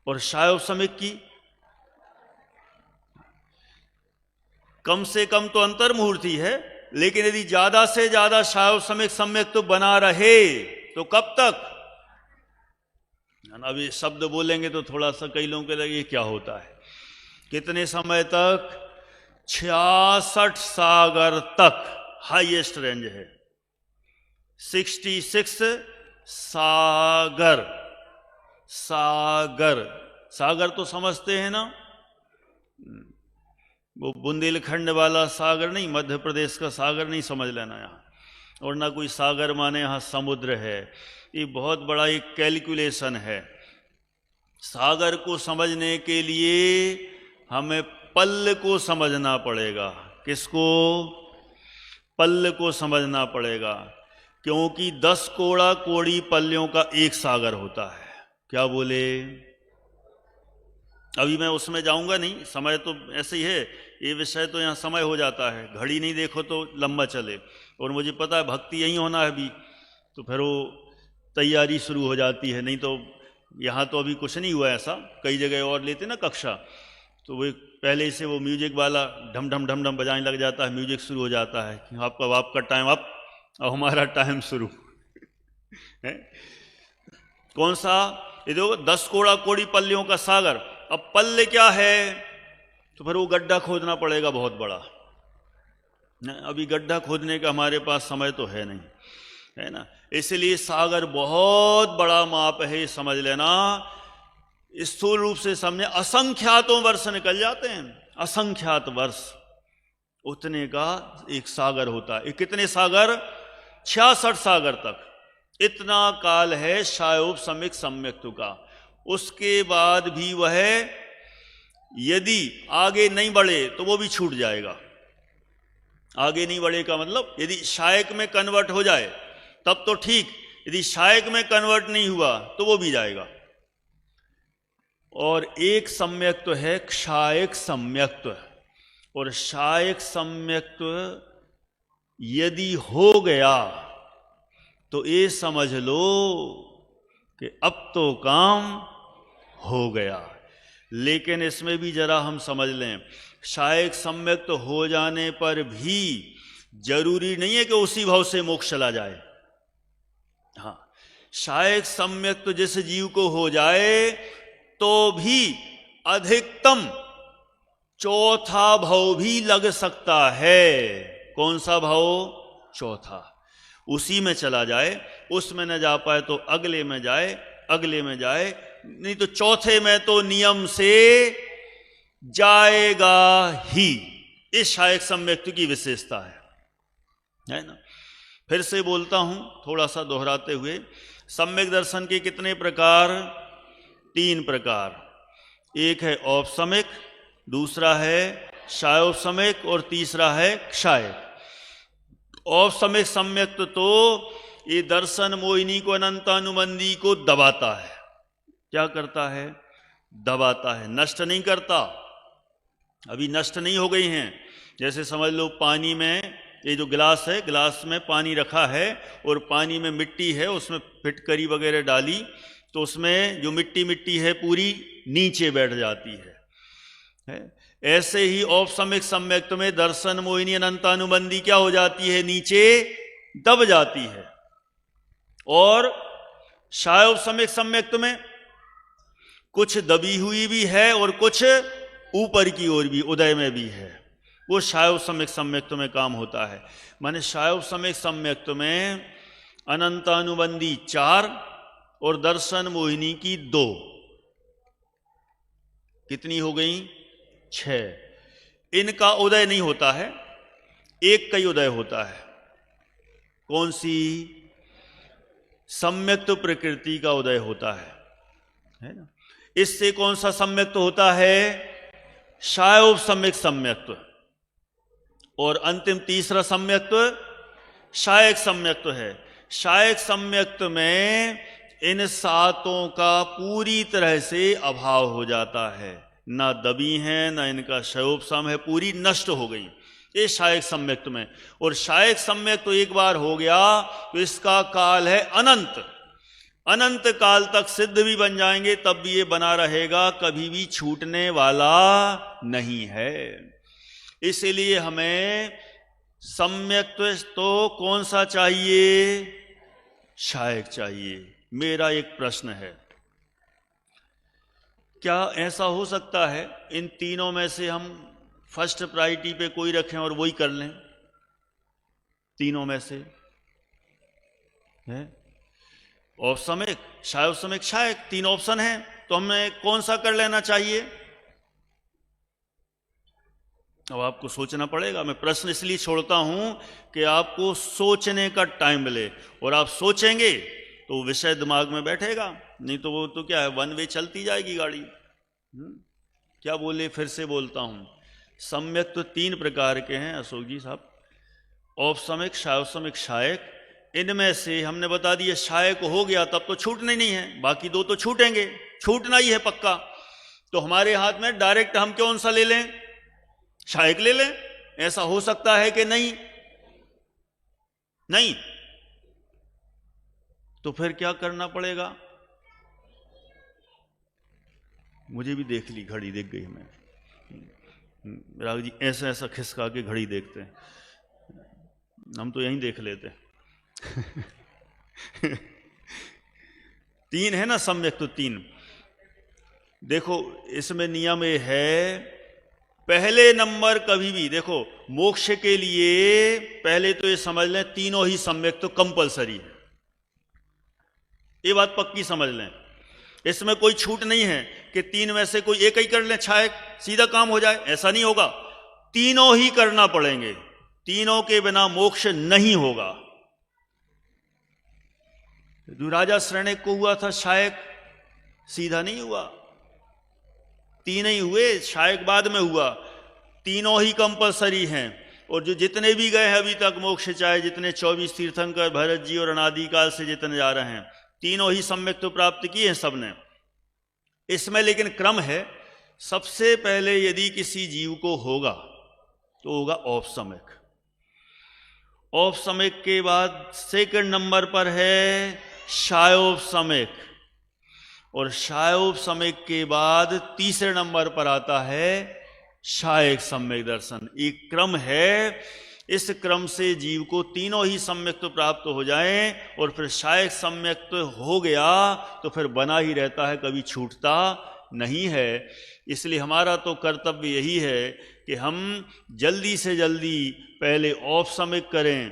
Speaker 2: और शायोपसमिक की कम से कम तो अंतर मुहूर्त ही है, लेकिन यदि ज्यादा से ज्यादा शायोपसमिक सम्यक्त्व तो बना रहे तो कब तक। अभी शब्द बोलेंगे तो थोड़ा सा कई लोगों के लगे क्या होता है, कितने समय तक, 66 सागर तक हाईएस्ट रेंज है, 66 सागर। सागर, सागर तो समझते हैं ना, वो बुंदेलखंड वाला सागर नहीं, मध्य प्रदेश का सागर नहीं समझ लेना यहाँ, और ना कोई सागर माने यहाँ समुद्र है। ये बहुत बड़ा एक कैलकुलेशन है। सागर को समझने के लिए हमें पल्ल को समझना पड़ेगा। किसको, पल्ल को समझना पड़ेगा, क्योंकि 10 कोड़ा कोड़ी पल्लियों का एक सागर होता है। क्या बोले, अभी मैं उसमें जाऊंगा नहीं, समय तो ऐसे ही है, ये विषय तो यहाँ समय हो जाता है, घड़ी नहीं देखो तो लंबा चले, और मुझे पता है भक्ति यही होना है अभी, तो फिर वो तैयारी शुरू हो जाती है। नहीं तो यहाँ तो अभी कुछ नहीं हुआ ऐसा, कई जगह और लेते ना कक्षा, तो वो पहले से वो म्यूजिक वाला ढम ढम ढम ढम बजाने लग जाता है, म्यूजिक शुरू हो जाता है कि आपका टाइम अप, अब हमारा टाइम शुरू है। कौन सा, ये देखो 10 कोड़ा कोड़ी पल्लियों का सागर। अब पल्ले क्या है, तो फिर वो गड्ढा खोदना पड़ेगा बहुत बड़ा। अभी गड्ढा खोदने का हमारे पास समय तो है नहीं, है ना। इसलिए सागर बहुत बड़ा माप है, समझ लेना। स्थूल रूप से समझे, असंख्यातों वर्ष निकल जाते हैं, असंख्यात वर्ष, उतने का एक सागर होता है। कितने सागर, 66 सागर तक, इतना काल है शायोपसमिक सम्यक्त्व का। उसके बाद भी वह यदि आगे नहीं बढ़े तो वो भी छूट जाएगा। आगे नहीं बढ़े का मतलब, यदि शायक में कन्वर्ट हो जाए तब तो ठीक, यदि शायक में कन्वर्ट नहीं हुआ तो वो भी जाएगा। और एक सम्यक्त्व है क्षायक सम्यक्त्व, और क्षायक सम्यक्त्व यदि हो गया तो ये समझ लो कि अब तो काम हो गया। लेकिन इसमें भी जरा हम समझ लें, क्षायक सम्यक्त्व हो जाने पर भी जरूरी नहीं है कि उसी भाव से मोक्ष चला जाए। हाँ, क्षायक सम्यक्त्व जिस जीव को हो जाए तो भी अधिकतम चौथा भाव भी लग सकता है। कौन सा भाव, चौथा, उसी में चला जाए, उसमें न जा पाए तो अगले में जाए, अगले में जाए, नहीं तो चौथे में तो नियम से जाएगा ही। इस क्षायक सम्यक्त्व की विशेषता है ना। फिर से बोलता हूं थोड़ा सा दोहराते हुए, सम्यक दर्शन के कितने प्रकार, 3 प्रकार। एक है औपसमिक, दूसरा है शायोपसमिक, और तीसरा है क्षायक। औपसमिक सम्यक्त्व तो ये दर्शन मोहिनी को, अनंतानुबंधी को दबाता है। क्या करता है, दबाता है, नष्ट नहीं करता, अभी नष्ट नहीं हो गई हैं। जैसे समझ लो पानी में, ये जो गिलास है, गिलास में पानी रखा है और पानी में मिट्टी है, उसमें फिटकरी वगैरह डाली तो उसमें जो मिट्टी है पूरी नीचे बैठ जाती है? ऐसे ही औपसमिक सम्यक्त में दर्शन मोहिनी अनंतानुबंधी क्या हो जाती है? नीचे दब जाती है। और शायोपसमिक सम्यक्त में कुछ दबी हुई भी है और कुछ ऊपर की ओर भी, उदय में भी है। वो शायोपसमिक सम्यक्त में काम होता है। माने शायोपसमिक सम्यक्त में अनंतानुबंधी 4 और दर्शन मोहिनी की 2, कितनी हो गई? 6। इनका उदय नहीं होता है, एक का ही उदय होता है। कौन सी? सम्यक्त प्रकृति का उदय होता है ना? इससे कौन सा सम्यक्त होता है? शायोपसमिक सम्यक्त। और अंतिम तीसरा सम्यक्त शायक सम्यक्त है। शायक सम्यक्त में इन 7 का पूरी तरह से अभाव हो जाता है, ना दबी हैं, ना इनका शयोपसम है, पूरी नष्ट हो गई ये शायक सम्यक्त में। और शायक सम्यक्त तो एक बार हो गया तो इसका काल है अनंत, अनंत काल तक सिद्ध भी बन जाएंगे तब भी ये बना रहेगा, कभी भी छूटने वाला नहीं है। इसलिए हमें सम्यक्त तो कौन सा चाहिए? शायक चाहिए। मेरा एक प्रश्न है, क्या ऐसा हो सकता है इन तीनों में से हम फर्स्ट प्रायोरिटी पे कोई रखें और वही कर लें? तीनों में से है औपसमिक, शायोपसमिक, शायक, 3 ऑप्शन हैं, तो हमें कौन सा कर लेना चाहिए? अब आपको सोचना पड़ेगा। मैं प्रश्न इसलिए छोड़ता हूं कि आपको सोचने का टाइम मिले, और आप सोचेंगे तो विषय दिमाग में बैठेगा, नहीं तो वो तो क्या है, 1 वे चलती जाएगी गाड़ी। क्या बोले, फिर से बोलता हूं, सम्यक तो 3 प्रकार के हैं अशोक जी साहब, औपसमिक, शायोपसमिक, शायक। इनमें से हमने बता दिया शायक हो गया तब तो छूटने नहीं है, बाकी 2 तो छूटेंगे, छूटना ही है पक्का। तो हमारे हाथ में डायरेक्ट हम कौन सा ले लें? शायक ले लें। ऐसा हो सकता है कि नहीं? नहीं। तो फिर क्या करना पड़ेगा? मुझे भी देख ली, घड़ी देख गई हमें। राग जी ऐसा ऐसा खिसका के घड़ी देखते हैं, हम तो यहीं देख लेते हैं। 3 है ना सम्यक, तो 3 देखो इसमें नियम ये है, पहले नंबर कभी भी देखो मोक्ष के लिए पहले तो ये समझ लें तीनों ही सम्यक तो कंपलसरी है, ये बात पक्की समझ लें। इसमें कोई छूट नहीं है कि 3 में से कोई एक ही कर लें, शायद सीधा काम हो जाए, ऐसा नहीं होगा। तीनों ही करना पड़ेंगे, तीनों के बिना मोक्ष नहीं होगा। राजा श्रेणिक को हुआ था शायक, सीधा नहीं हुआ, 3 ही हुए, शायक बाद में हुआ। तीनों ही कंपलसरी हैं, और जो जितने भी गए हैं अभी तक मोक्ष, चाहे जितने 24 तीर्थंकर, भरत जी और अनादिकाल से जितने जा रहे हैं, तीनों ही सम्यक तो प्राप्त किए हैं सबने। इसमें लेकिन क्रम है, सबसे पहले यदि किसी जीव को होगा तो होगा औपसमिक, औपसमिक के बाद सेकंड नंबर पर है शायोपसमिक, और शायोपसमिक के बाद तीसरे नंबर पर आता है शायक सम्यक दर्शन। एक क्रम है, इस क्रम से जीव को तीनों ही सम्यक तो प्राप्त हो जाएं, और फिर शायक सम्यक तो हो गया तो फिर बना ही रहता है, कभी छूटता नहीं है। इसलिए हमारा तो कर्तव्य यही है कि हम जल्दी से जल्दी पहले औपसमिक करें,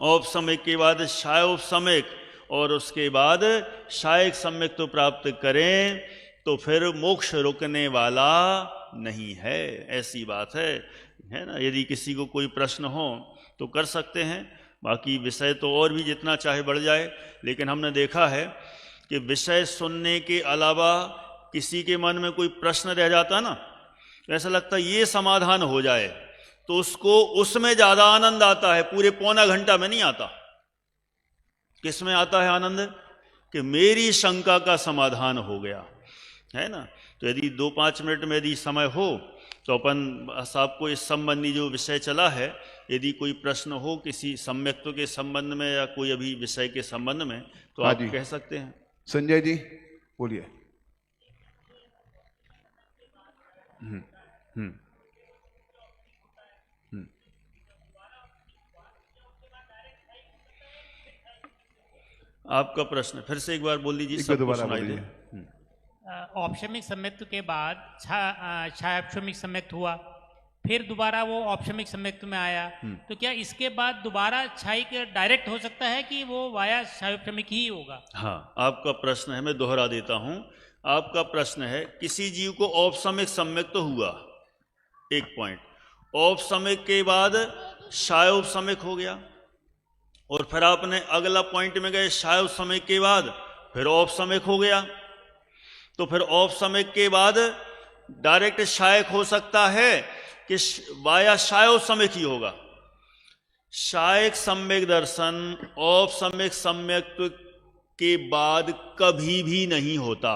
Speaker 2: औपसमिक के बाद शायोपसमिक, और उसके बाद शायक सम्यक तो प्राप्त करें, तो फिर मोक्ष रुकने वाला नहीं है। ऐसी बात है ना। यदि किसी को कोई प्रश्न हो तो कर सकते हैं, बाकी विषय तो और भी जितना चाहे बढ़ जाए, लेकिन हमने देखा है कि विषय सुनने के अलावा किसी के मन में कोई प्रश्न रह जाता ना, तो ऐसा लगता है ये समाधान हो जाए, तो उसको उसमें ज़्यादा आनंद आता है, पूरे पौना घंटा में नहीं आता। किस में आता है आनंद? कि मेरी शंका का समाधान हो गया। है ना। तो यदि 2-5 मिनट में यदि समय हो तो अपन साहब को इस संबंधी जो विषय चला है, यदि कोई प्रश्न हो किसी सम्यक्त्व के संबंध में या कोई अभी विषय के संबंध में, तो
Speaker 1: हाँ
Speaker 2: आप
Speaker 1: जी।
Speaker 2: कह सकते हैं।
Speaker 1: संजय जी बोलिए।
Speaker 2: हम्म हम्म हम्म। आपका प्रश्न फिर से एक बार बोल दीजिए,
Speaker 1: एक बार
Speaker 2: सबको
Speaker 1: दोबारा
Speaker 2: सुनाई दे।
Speaker 1: बोलिए।
Speaker 3: औपशमिक सम्यक्त्व के बाद छायापशमिक सम्यक्त्व हुआ, फिर दोबारा वो औपशमिक सम्यक्त्व में आया, तो क्या इसके बाद दोबारा छाई के डायरेक्ट हो सकता है कि वो वाया छायोपशमिक ही होगा?
Speaker 2: हाँ, आपका प्रश्न है, मैं दोहरा देता हूं। आपका प्रश्न है किसी जीव को औपशमिक सम्यक्त्व हुआ, एक पॉइंट, औपशमिक के बाद शायोपशमिक हो गया, और फिर आपने अगला पॉइंट में गए, शायोपशमिक के बाद फिर औपशमिक हो गया, तो फिर औपशमिक के बाद डायरेक्ट शायक हो सकता है कि वाया शायोपशमिक ही होगा। शायक सम्यक दर्शन औपशमिक सम्यक्त्व के बाद कभी भी नहीं होता।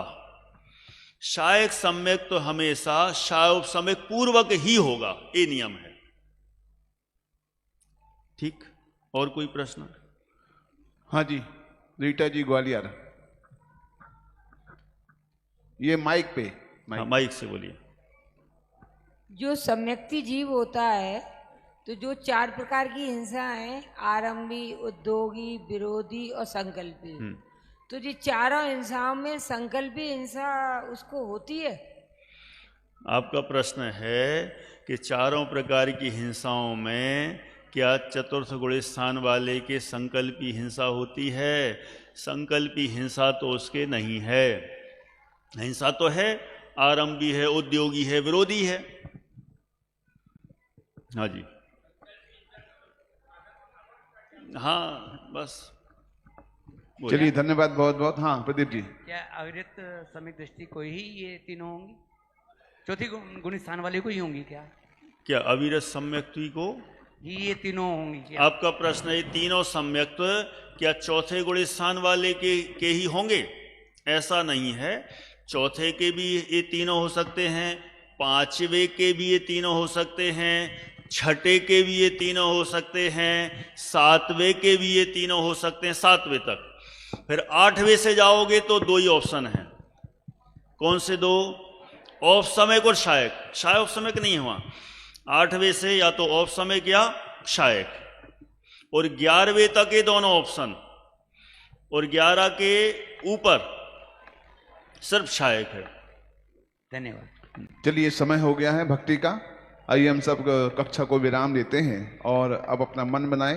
Speaker 2: शायक सम्यक तो हमेशा शायोपशमिक पूर्वक ही होगा, ये नियम है। ठीक, और कोई प्रश्न?
Speaker 1: हाँ जी, रीटा जी ग्वालियर, ये माइक पे
Speaker 2: हाँ, माइक से बोलिए।
Speaker 4: जो सम्यक्ति जीव होता है, तो जो 4 प्रकार की हिंसा है, आरंभी, उद्योगी, विरोधी और संकल्पी, तो ये चारों हिंसाओं में संकल्पी हिंसा उसको होती है?
Speaker 2: आपका प्रश्न है कि चारों प्रकार की हिंसाओं में क्या चतुर्थ गुण स्थान वाले के संकल्पी हिंसा होती है? संकल्पी हिंसा तो उसके नहीं है। हिंसा तो है, आरंभी है, उद्योगी है, विरोधी है। हाँ जी, हाँ, बस
Speaker 1: चलिए, धन्यवाद बहुत बहुत। हाँ प्रदीप जी।
Speaker 5: क्या अविरत सम्यक दृष्टि को ही ये तीनों होंगी? चौथी गुण स्थान वाले को ही होंगी क्या?
Speaker 2: क्या अविरत सम्यक्त्व को
Speaker 5: ही ये तीनों होंगी क्या?
Speaker 2: आपका प्रश्न है, तीनों सम्यक्त्व क्या चौथे गुण स्थान वाले के ही होंगे? ऐसा नहीं है। चौथे के भी ये तीनों हो सकते हैं, पांचवे के भी ये तीनों हो सकते हैं, छठे के भी ये तीनों हो सकते हैं, सातवें के भी ये तीनों हो सकते हैं, 7वें तक। फिर 8वें से जाओगे तो 2 ही ऑप्शन हैं। कौन से 2? औपशमिक और शायक। शायोपशमिक नहीं हुआ। 8वें से या तो औपशमिक या शायक, और 11वें तक ये दोनों ऑप्शन, और 11 के ऊपर सिर्फ शायक है।
Speaker 5: धन्यवाद।
Speaker 1: चलिए, समय हो गया है भक्ति का। आइए हम सब कक्षा को विराम देते हैं और अब अपना मन बनाएं।